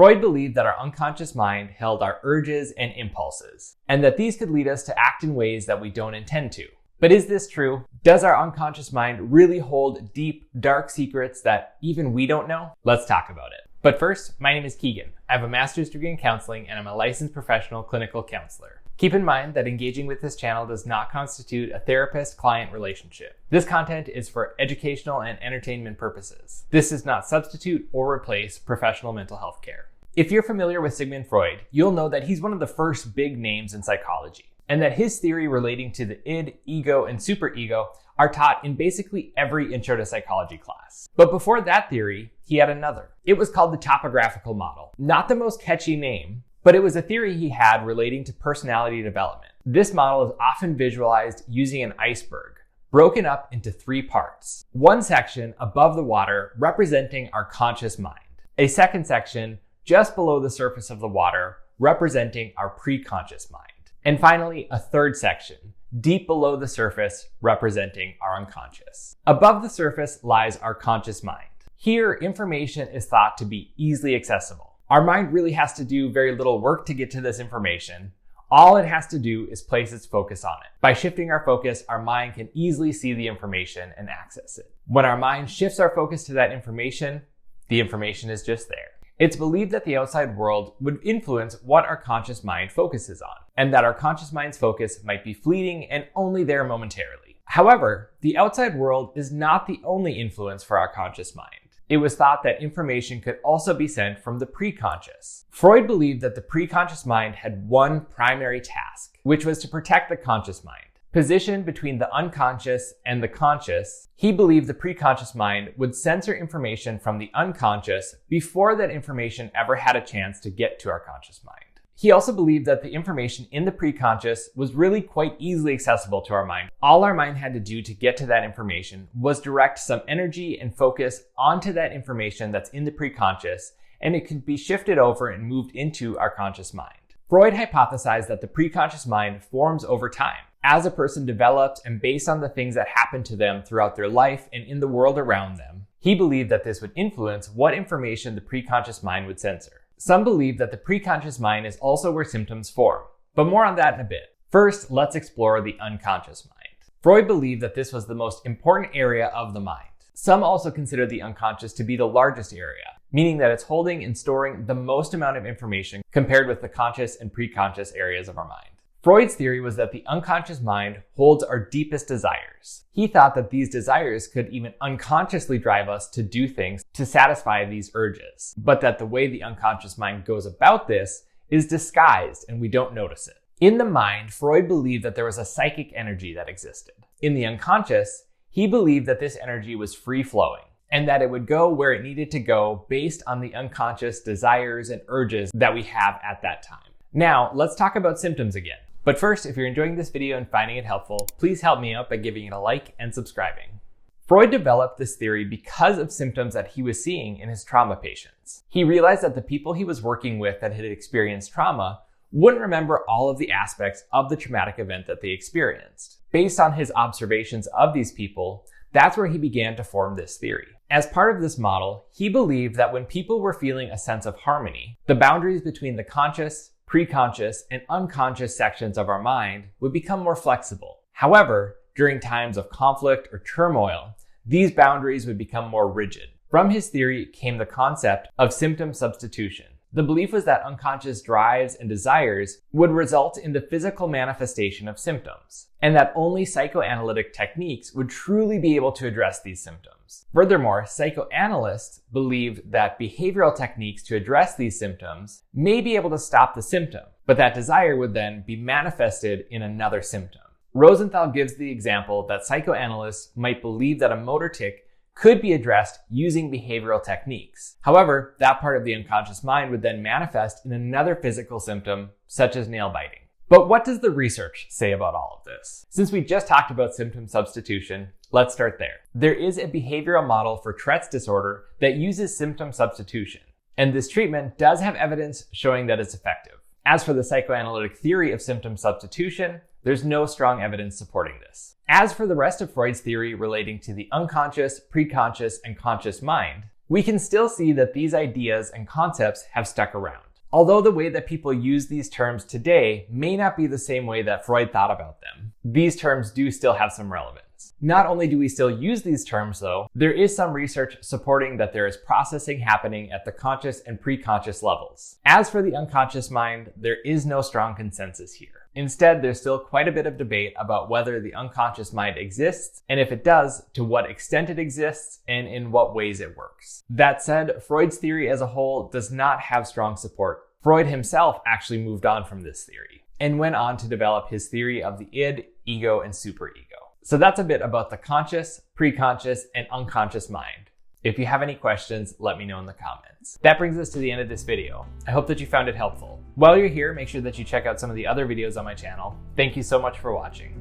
Freud believed that our unconscious mind held our urges and impulses, and that these could lead us to act in ways that we don't intend to. But is this true? Does our unconscious mind really hold deep, dark secrets that even we don't know? Let's talk about it. But first, my name is Keegan. I have a master's degree in counseling and I'm a licensed professional clinical counselor. Keep in mind that engaging with this channel does not constitute a therapist-client relationship. This content is for educational and entertainment purposes. This does not substitute or replace professional mental health care. If you're familiar with Sigmund Freud, you'll know that he's one of the first big names in psychology, and that his theory relating to the id, ego, and superego are taught in basically every intro to psychology class. But before that theory, he had another. It was called the Topographical Model. Not the most catchy name, but it was a theory he had relating to personality development. This model is often visualized using an iceberg, broken up into 3 parts. One section above the water representing our conscious mind. A second section just below the surface of the water representing our preconscious mind. And finally, a third section deep below the surface representing our unconscious. Above the surface lies our conscious mind. Here, information is thought to be easily accessible. Our mind really has to do very little work to get to this information. All it has to do is place its focus on it. By shifting our focus, our mind can easily see the information and access it. When our mind shifts our focus to that information, the information is just there. It's believed that the outside world would influence what our conscious mind focuses on, and that our conscious mind's focus might be fleeting and only there momentarily. However, the outside world is not the only influence for our conscious mind. It was thought that information could also be sent from the preconscious. Freud believed that the preconscious mind had one primary task, which was to protect the conscious mind. Positioned between the unconscious and the conscious, he believed the preconscious mind would censor information from the unconscious before that information ever had a chance to get to our conscious mind. He also believed that the information in the preconscious was really quite easily accessible to our mind. All our mind had to do to get to that information was direct some energy and focus onto that information that's in the preconscious, and it could be shifted over and moved into our conscious mind. Freud hypothesized that the preconscious mind forms over time. As a person develops and based on the things that happen to them throughout their life and in the world around them, he believed that this would influence what information the preconscious mind would censor. Some believe that the preconscious mind is also where symptoms form, but more on that in a bit. First, let's explore the unconscious mind. Freud believed that this was the most important area of the mind. Some also consider the unconscious to be the largest area, meaning that it's holding and storing the most amount of information compared with the conscious and preconscious areas of our mind. Freud's theory was that the unconscious mind holds our deepest desires. He thought that these desires could even unconsciously drive us to do things to satisfy these urges, but that the way the unconscious mind goes about this is disguised and we don't notice it. In the mind, Freud believed that there was a psychic energy that existed. In the unconscious, he believed that this energy was free-flowing and that it would go where it needed to go based on the unconscious desires and urges that we have at that time. Now, let's talk about symptoms again. But first, if you're enjoying this video and finding it helpful, please help me out by giving it a like and subscribing. Freud developed this theory because of symptoms that he was seeing in his trauma patients. He realized that the people he was working with that had experienced trauma wouldn't remember all of the aspects of the traumatic event that they experienced. Based on his observations of these people, that's where he began to form this theory. As part of this model, he believed that when people were feeling a sense of harmony, the boundaries between the conscious, preconscious, and unconscious sections of our mind would become more flexible. However, during times of conflict or turmoil, these boundaries would become more rigid. From his theory came the concept of symptom substitution. The belief was that unconscious drives and desires would result in the physical manifestation of symptoms, and that only psychoanalytic techniques would truly be able to address these symptoms. Furthermore, psychoanalysts believed that behavioral techniques to address these symptoms may be able to stop the symptom, but that desire would then be manifested in another symptom. Rosenthal gives the example that psychoanalysts might believe that a motor tic could be addressed using behavioral techniques. However, that part of the unconscious mind would then manifest in another physical symptom, such as nail biting. But what does the research say about all of this? Since we just talked about symptom substitution, let's start there. There is a behavioral model for Tourette's disorder that uses symptom substitution, and this treatment does have evidence showing that it's effective. As for the psychoanalytic theory of symptom substitution, there's no strong evidence supporting this. As for the rest of Freud's theory relating to the unconscious, preconscious, and conscious mind, we can still see that these ideas and concepts have stuck around. Although the way that people use these terms today may not be the same way that Freud thought about them, these terms do still have some relevance. Not only do we still use these terms though, there is some research supporting that there is processing happening at the conscious and preconscious levels. As for the unconscious mind, there is no strong consensus here. Instead, there's still quite a bit of debate about whether the unconscious mind exists, and if it does, to what extent it exists, and in what ways it works. That said, Freud's theory as a whole does not have strong support. Freud himself actually moved on from this theory, and went on to develop his theory of the id, ego, and superego. So that's a bit about the conscious, preconscious, and unconscious mind. If you have any questions, let me know in the comments. That brings us to the end of this video. I hope that you found it helpful. While you're here, make sure that you check out some of the other videos on my channel. Thank you so much for watching.